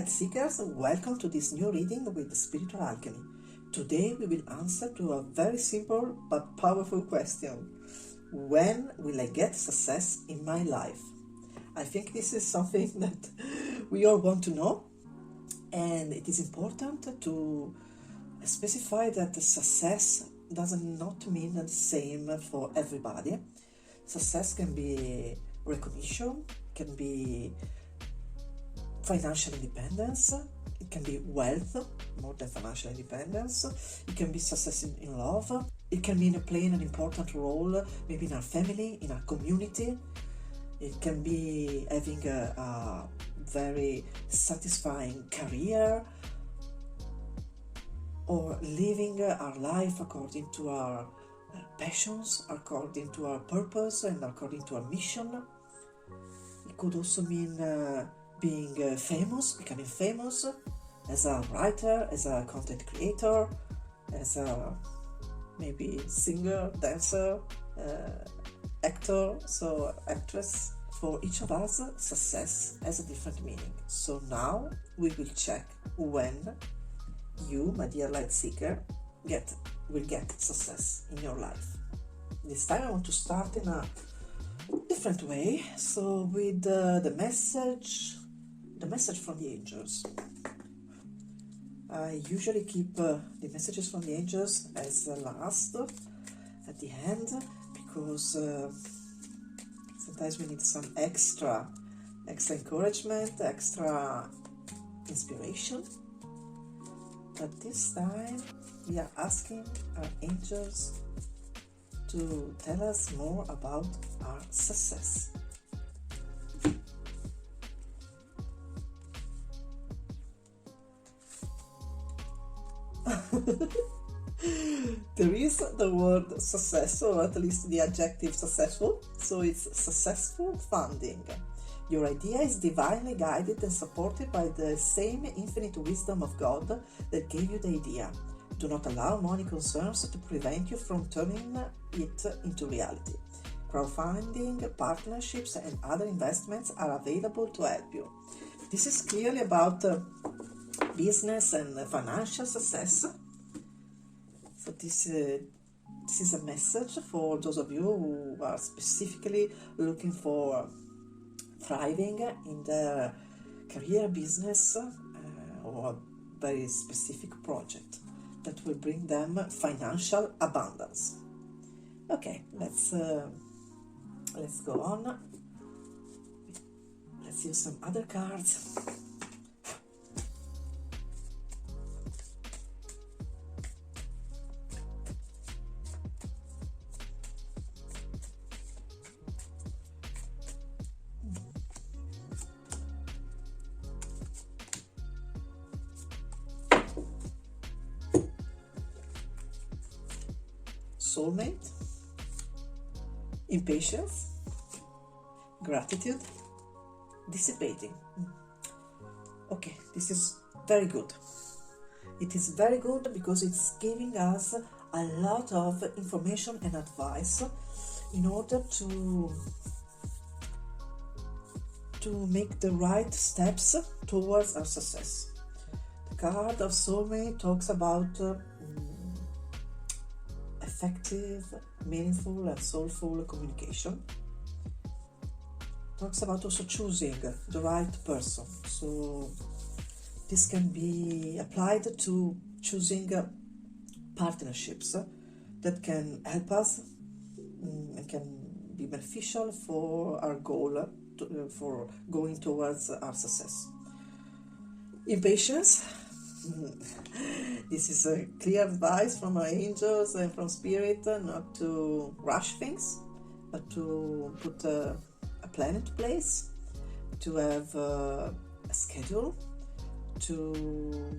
light seekers, welcome to this new reading with Spiritual Alchemy. Today we will answer to a very simple but powerful question. When will I get success in my life? I think this is something that we all want to know, and it is important to specify that success does not mean the same for everybody. Success can be recognition, can be financial independence, it can be wealth, more than financial independence, it can be success in love, it can mean playing an important role maybe in our family, in our community, it can be having a very satisfying career, or living our life according to our passions, according to our purpose and according to our mission. It could also mean being famous, becoming famous as a writer, as a content creator, as a maybe singer, dancer, actor, so actress. For each of us, success has a different meaning. So now we will check when you, my dear light seeker, will get success in your life. This time I want to start in a different way, so with the message from the angels. I usually keep the messages from the angels as last, at the end, because sometimes we need some extra encouragement, extra inspiration. But this time we are asking our angels to tell us more about our success. There is the word success, or at least the adjective successful, so it's successful funding. Your idea is divinely guided and supported by the same infinite wisdom of God that gave you the idea. Do not allow money concerns to prevent you from turning it into reality. Crowdfunding, partnerships, and other investments are available to help you. This is clearly about business and financial success. So this is a message for those of you who are specifically looking for thriving in their career, business, or a very specific project that will bring them financial abundance. Okay, let's go on. Let's use some other cards. Soulmate, impatience, gratitude, dissipating. Okay, this is very good. It is very good because it's giving us a lot of information and advice in order to make the right steps towards our success. The card of Soulmate talks about effective, meaningful and soulful communication. Talks about also choosing the right person. So this can be applied to choosing partnerships that can help us and can be beneficial for our goal, for going towards our success. Impatience. This is a clear advice from our angels and from Spirit not to rush things, but to put a plan into place, to have a schedule, to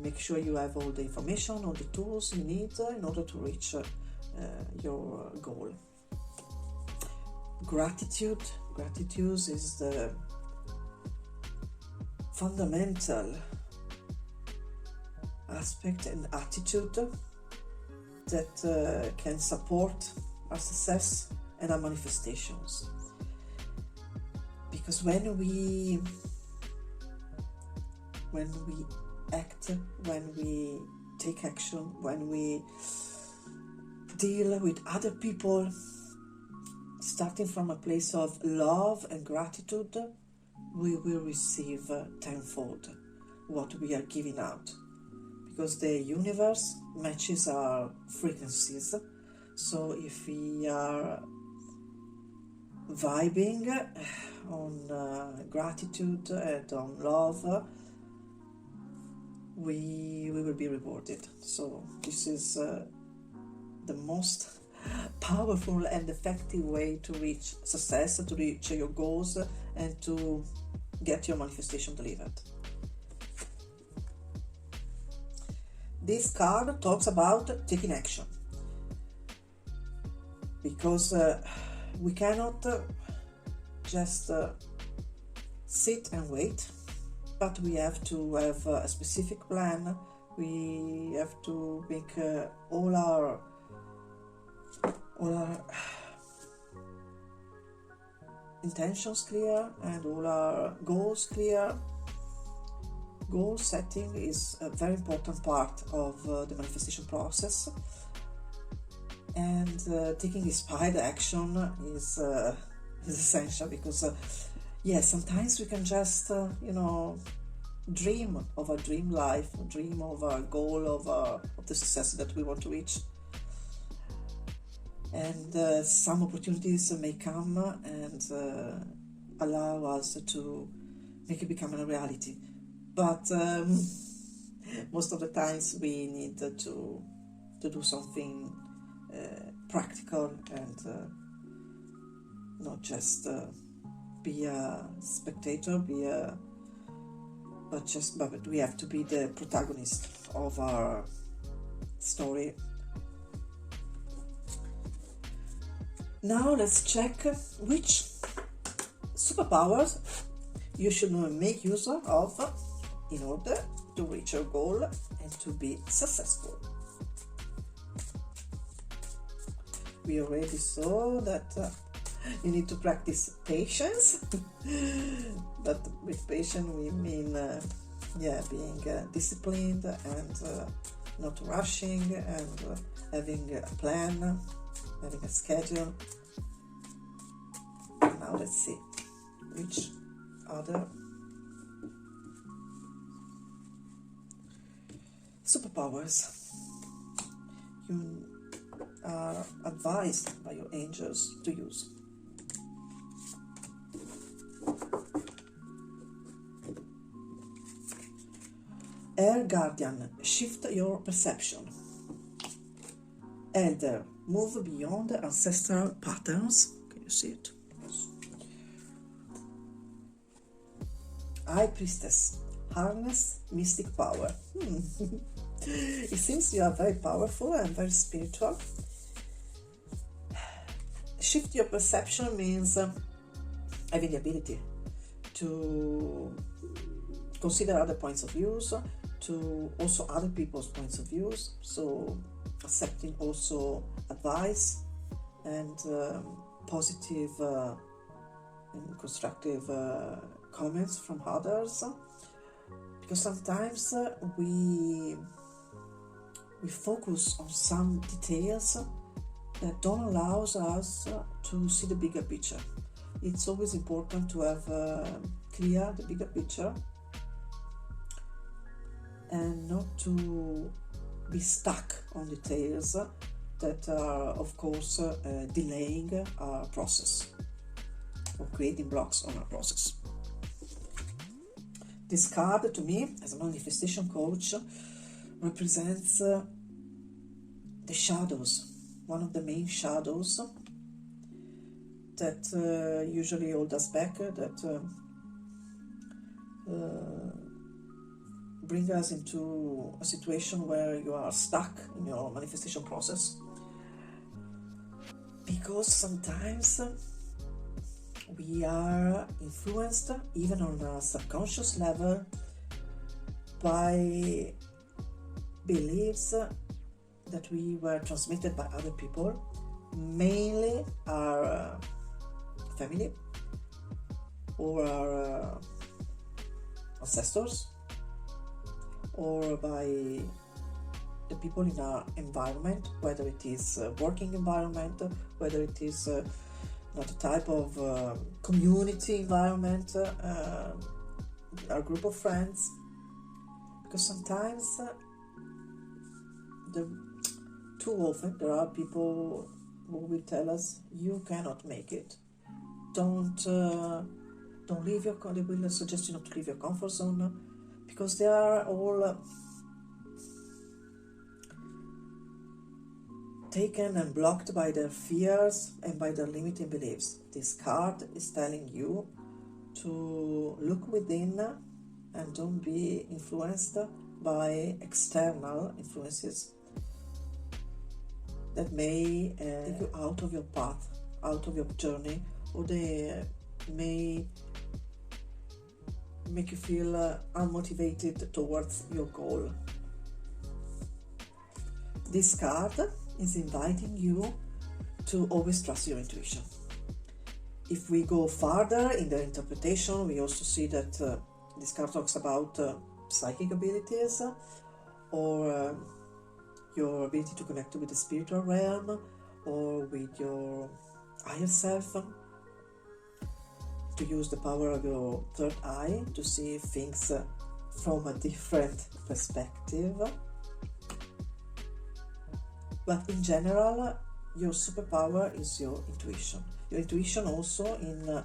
make sure you have all the information, all the tools you need in order to reach your goal. Gratitude is the fundamental aspect and attitude that can support our success and our manifestations. Because when when we act, when we take action, when we deal with other people, starting from a place of love and gratitude, we will receive tenfold what we are giving out, because the universe matches our frequencies. So if we are vibing on gratitude and on love, we will be rewarded. So this is the most powerful and effective way to reach success, to reach your goals, and to get your manifestation delivered. This card talks about taking action, because we cannot just sit and wait, but we have to have a specific plan. We have to make all our intentions clear and all our goals clear. Goal setting is a very important part of the manifestation process, and taking inspired action is essential, because sometimes we can just dream of a dream life, dream of a goal of the success that we want to reach, and some opportunities may come and allow us to make it become a reality. But most of the times we need to do something practical and not just be a spectator, but we have to be the protagonist of our story. Now let's check which superpowers you should make use of in order to reach your goal and to be successful. We already saw that you need to practice patience, but with patience we mean being disciplined and not rushing, and having a plan, having a schedule. Now let's see which other superpowers you are advised by your angels to use. Air Guardian, shift your perception. Elder, move beyond ancestral patterns. Can you see it? Yes. High Priestess, harness mystic power. It seems you are very powerful and very spiritual. Shift your perception means having the ability to consider other points of views, to also other people's points of views, so accepting also advice and positive and constructive comments from others, because sometimes we focus on some details that don't allow us to see the bigger picture. It's always important to have clear the bigger picture and not to be stuck on details that are, of course, delaying our process or creating blocks on our process. This card, to me, as a manifestation coach, represents the shadows, one of the main shadows that usually hold us back, that bring us into a situation where you are stuck in your manifestation process. Because sometimes we are influenced, even on a subconscious level, by beliefs that we were transmitted by other people, mainly our family or our ancestors, or by the people in our environment, whether it is a working environment, whether it is not a type of community environment, our group of friends, because sometimes too often there are people who will tell us, you cannot make it, don't leave your, they will suggest you not to leave your comfort zone, because they are all taken and blocked by their fears and by their limiting beliefs. This card is telling you to look within and don't be influenced by external influences that may take you out of your path, out of your journey, or they may make you feel unmotivated towards your goal. This card is inviting you to always trust your intuition. If we go further in the interpretation, we also see that this card talks about psychic abilities, or your ability to connect with the spiritual realm, or with your higher self, to use the power of your third eye to see things from a different perspective. But in general, your superpower is your intuition. Your intuition also in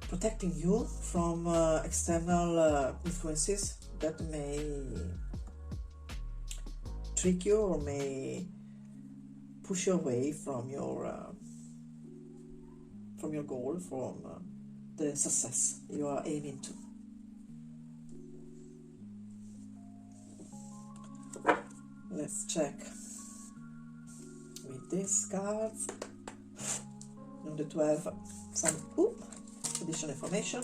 protecting you from external influences that may trick you or may push you away from your goal, from the success you are aiming to. Let's check with these cards in order to have some additional information.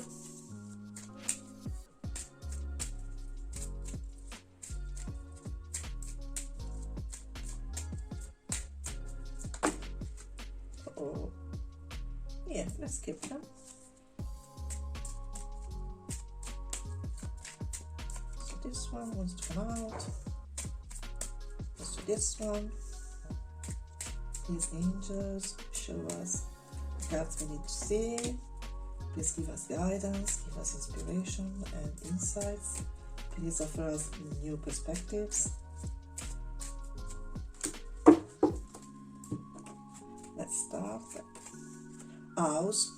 Oh, yeah, let's skip them. So this one wants to come out. Let's do this one. Please, angels, show us the cards we need to see. Please give us guidance, give us inspiration and insights. Please offer us new perspectives. Let's start. House.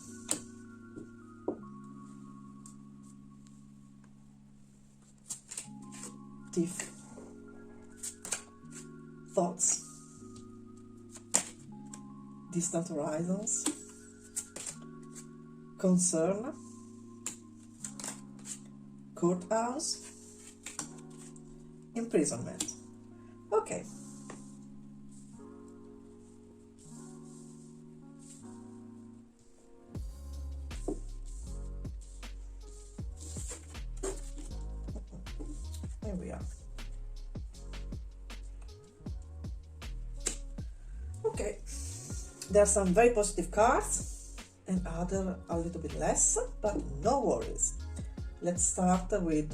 Thief. Thoughts. Distant horizons. Concern. Courthouse. Imprisonment. Okay. Here we are. Okay. There are some very positive cards and other a little bit less, but no worries. Let's start with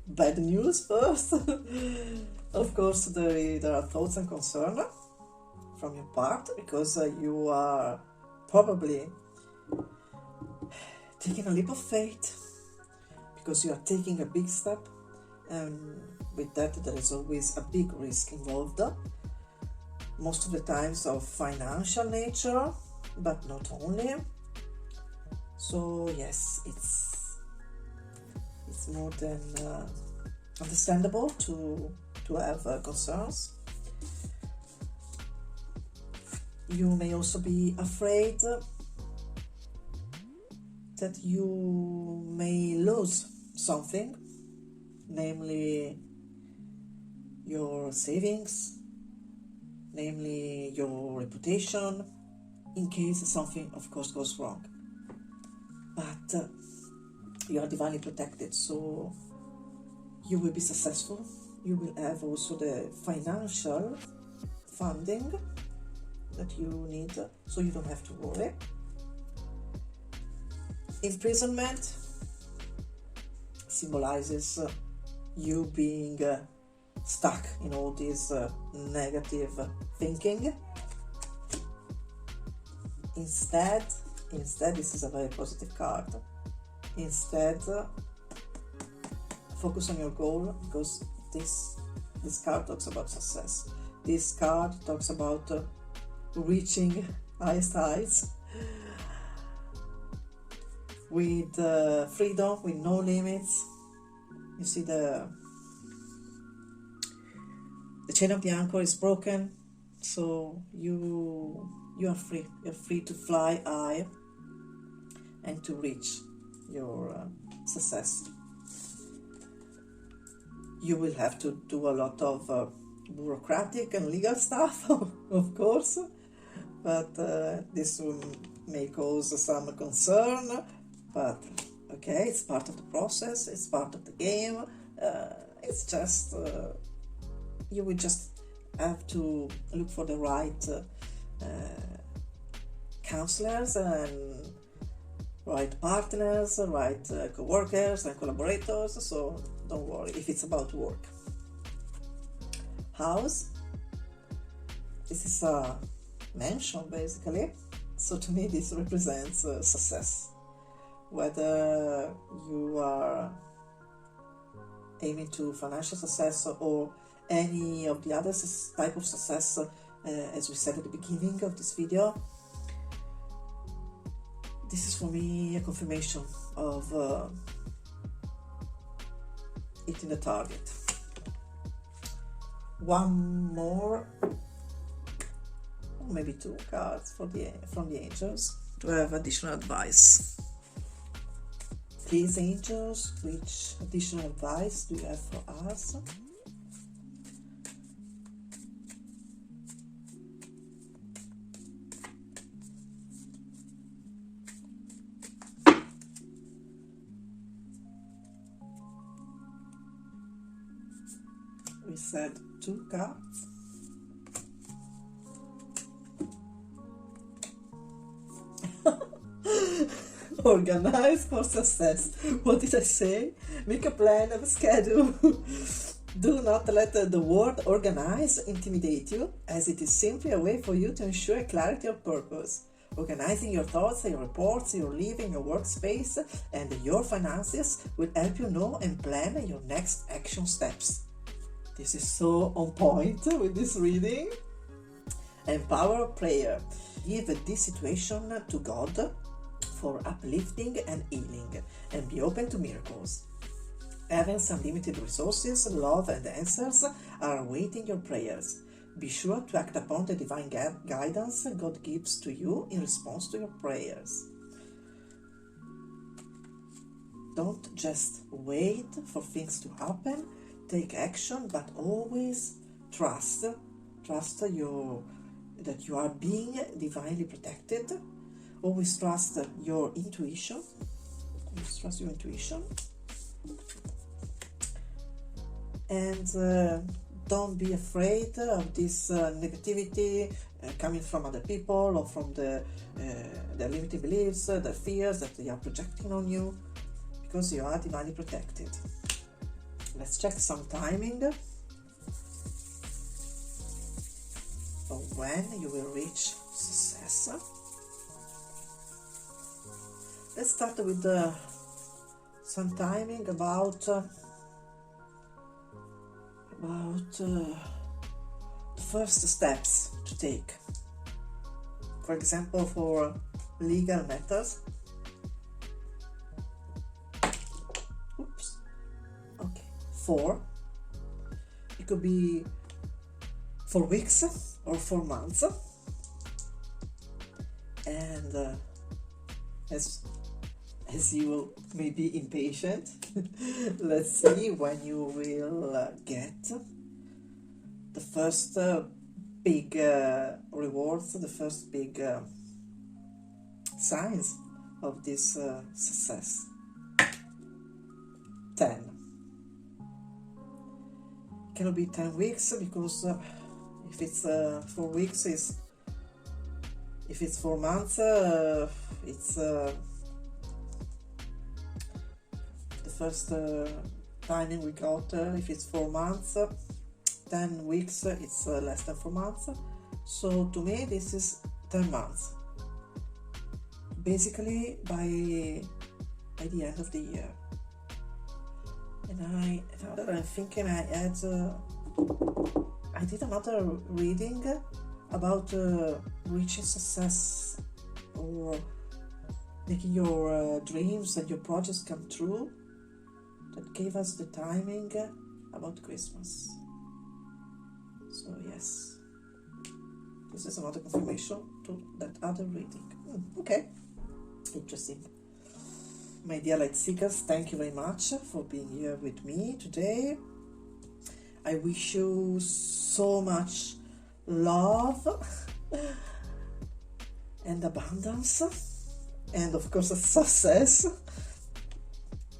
bad news first. Of course, there are thoughts and concerns from your part, because you are probably taking a leap of faith, because you are taking a big step, and with that there is always a big risk involved. Most of the times of financial nature, but not only. So yes, it's more than understandable to have concerns. You may also be afraid that you may lose something, namely your savings, namely your reputation, in case something, of course, goes wrong. But you are divinely protected, so you will be successful. You will have also the financial funding that you need, so you don't have to worry. Imprisonment symbolizes you being stuck in all this negative thinking. Instead, this is a very positive card. Instead, focus on your goal, because this card talks about success. This card talks about reaching highest heights with freedom, with no limits. You see the chain of the anchor is broken, so you are free. You're free to fly high and to reach your success. You will have to do a lot of bureaucratic and legal stuff, of course, but this may cause some concern, but okay, it's part of the process, it's part of the game. It's just you will just have to look for the right counselors and right partners, right co-workers and collaborators, so don't worry if it's about work. House, this is a mansion basically, so to me this represents success. Whether you are aiming to financial success or any of the other type of success, as we said at the beginning of this video, this is for me a confirmation of hitting the target. One more, or maybe two cards from the angels to have additional advice. Please, angels, which additional advice do you have for us? We said two cards. Organize for success. What did I say? Make a plan, have a schedule. Do not let the word organize intimidate you, as it is simply a way for you to ensure clarity of purpose. Organizing your thoughts, your reports, your living, your workspace, and your finances will help you know and plan your next action steps. This is so on point with this reading. And power of prayer. Give this situation to God for uplifting and healing, and be open to miracles. Heaven's unlimited resources, love, and answers are awaiting your prayers. Be sure to act upon the divine guidance God gives to you in response to your prayers. Don't just wait for things to happen. Take action, but always trust that you are being divinely protected. Always trust your intuition. And don't be afraid of this negativity coming from other people or from their limiting beliefs, their fears that they are projecting on you, because you are divinely protected. Let's check some timing of when you will reach success. Let's start with some timing about the first steps to take. For example, for legal matters. Okay, 4. It could be 4 weeks or 4 months. And as you may be impatient, let's see when you will get the first big rewards, the first big signs of this success. 10. Cannot be 10 weeks, because if it's 4 weeks, if it's 4 months, it's the first timing we got. If it's 4 months, 10 weeks, it's less than 4 months. So to me, this is 10 months. Basically, by the end of the year. And now that I'm thinking, I did another reading about reaching success or making your dreams and your projects come true, that gave us the timing about Christmas. So yes, this is another confirmation to that other reading. Okay, interesting. My dear light seekers, thank you very much for being here with me today. I wish you so much love and abundance, and of course success.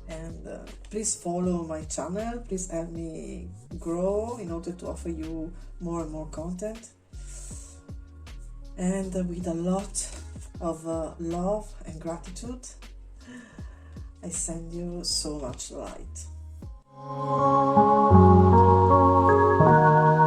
And please follow my channel. Please help me grow in order to offer you more and more content. And with a lot of love and gratitude, I send you so much light.